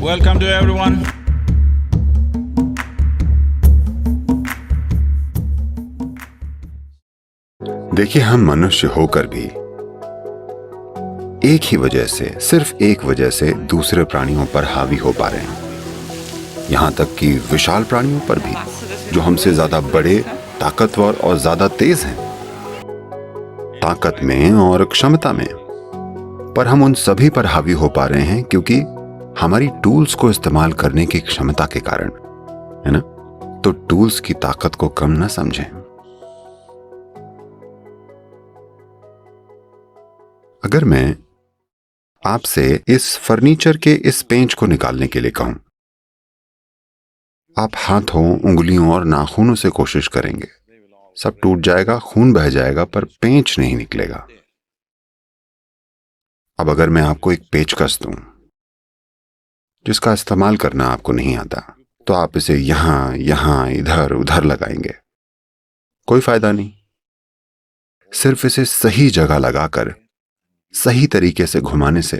Welcome to everyone. देखिए, हम मनुष्य होकर भी एक ही वजह से, सिर्फ एक वजह से दूसरे प्राणियों पर हावी हो पा रहे हैं। यहां तक कि विशाल प्राणियों पर भी, जो हमसे ज्यादा बड़े, ताकतवर और ज्यादा तेज हैं, ताकत में और क्षमता में। पर हम उन सभी पर हावी हो पा रहे हैं क्योंकि हमारी टूल्स को इस्तेमाल करने की क्षमता के कारण, है ना? तो टूल्स की ताकत को कम ना समझें। अगर मैं आपसे इस फर्नीचर के इस पेंच को निकालने के लिए कहूं, आप हाथों, उंगलियों और नाखूनों से कोशिश करेंगे, सब टूट जाएगा, खून बह जाएगा, पर पेंच नहीं निकलेगा। अब अगर मैं आपको एक पेचकस दूं जिसका इस्तेमाल करना आपको नहीं आता, तो आप इसे यहां यहां, इधर उधर लगाएंगे, कोई फायदा नहीं। सिर्फ इसे सही जगह लगाकर सही तरीके से घुमाने से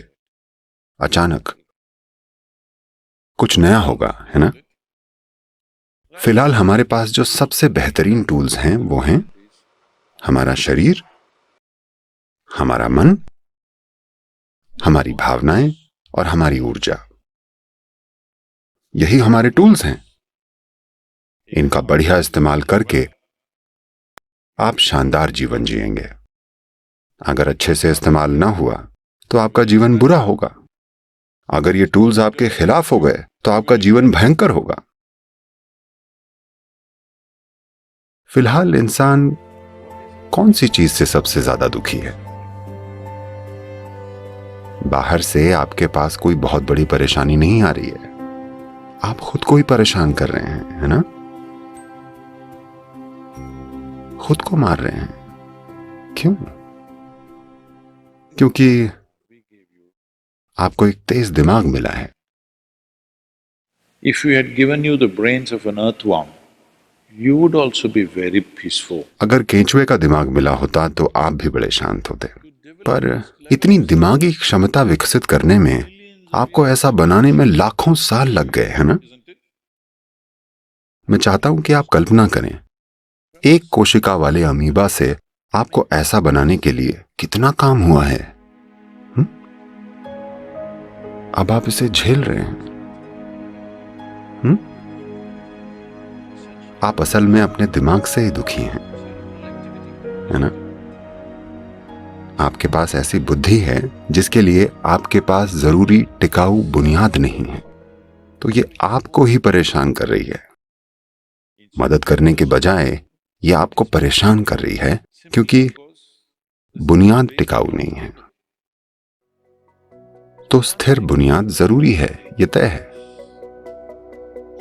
अचानक कुछ नया होगा, है ना? फिलहाल हमारे पास जो सबसे बेहतरीन टूल्स हैं वो हैं हमारा शरीर, हमारा मन, हमारी भावनाएं और हमारी ऊर्जा। यही हमारे टूल्स हैं। इनका बढ़िया इस्तेमाल करके आप शानदार जीवन जिएंगे। अगर अच्छे से इस्तेमाल ना हुआ तो आपका जीवन बुरा होगा। अगर ये टूल्स आपके खिलाफ हो गए तो आपका जीवन भयंकर होगा। फिलहाल इंसान कौन सी चीज से सबसे ज्यादा दुखी है? बाहर से आपके पास कोई बहुत बड़ी परेशानी नहीं आ रही है, आप खुद को ही परेशान कर रहे हैं, है ना? खुद को मार रहे हैं। क्यों? क्योंकि आपको एक तेज दिमाग मिला है। If we had given you the brains of an earthworm, you would also be very peaceful. अगर केंचुए का दिमाग मिला होता तो आप भी बड़े शांत होते। पर इतनी दिमागी क्षमता विकसित करने में, आपको ऐसा बनाने में लाखों साल लग गए, है ना? मैं चाहता हूं कि आप कल्पना करें, एक कोशिका वाले अमीबा से आपको ऐसा बनाने के लिए कितना काम हुआ है। अब आप इसे झेल रहे हैं। आप असल में अपने दिमाग से ही दुखी हैं, है ना? आपके पास ऐसी बुद्धि है जिसके लिए आपके पास जरूरी टिकाऊ बुनियाद नहीं है, तो ये आपको ही परेशान कर रही है। मदद करने के बजाय ये आपको परेशान कर रही है क्योंकि बुनियाद टिकाऊ नहीं है। तो स्थिर बुनियाद जरूरी है, ये तय है,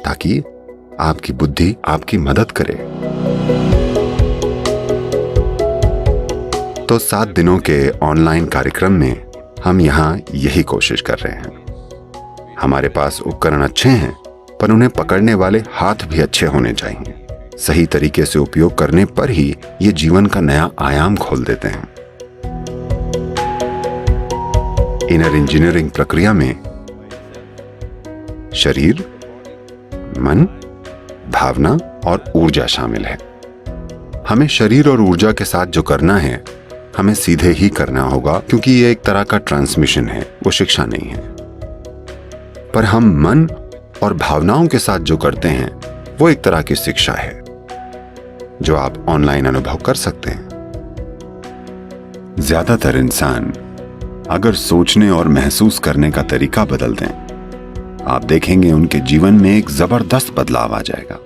ताकि आपकी बुद्धि आपकी मदद करे। तो 7 दिनों के ऑनलाइन कार्यक्रम में हम यहां यही कोशिश कर रहे हैं। हमारे पास उपकरण अच्छे हैं, पर उन्हें पकड़ने वाले हाथ भी अच्छे होने चाहिए। सही तरीके से उपयोग करने पर ही ये जीवन का नया आयाम खोल देते हैं। इनर इंजीनियरिंग प्रक्रिया में शरीर, मन, भावना और ऊर्जा शामिल है। हमें शरीर और ऊर्जा के साथ जो करना है, हमें सीधे ही करना होगा, क्योंकि यह एक तरह का ट्रांसमिशन है, वो शिक्षा नहीं है। पर हम मन और भावनाओं के साथ जो करते हैं, वो एक तरह की शिक्षा है, जो आप ऑनलाइन अनुभव कर सकते हैं। ज्यादातर इंसान अगर सोचने और महसूस करने का तरीका बदल दें, आप देखेंगे उनके जीवन में एक जबरदस्त बदलाव आ जाएगा।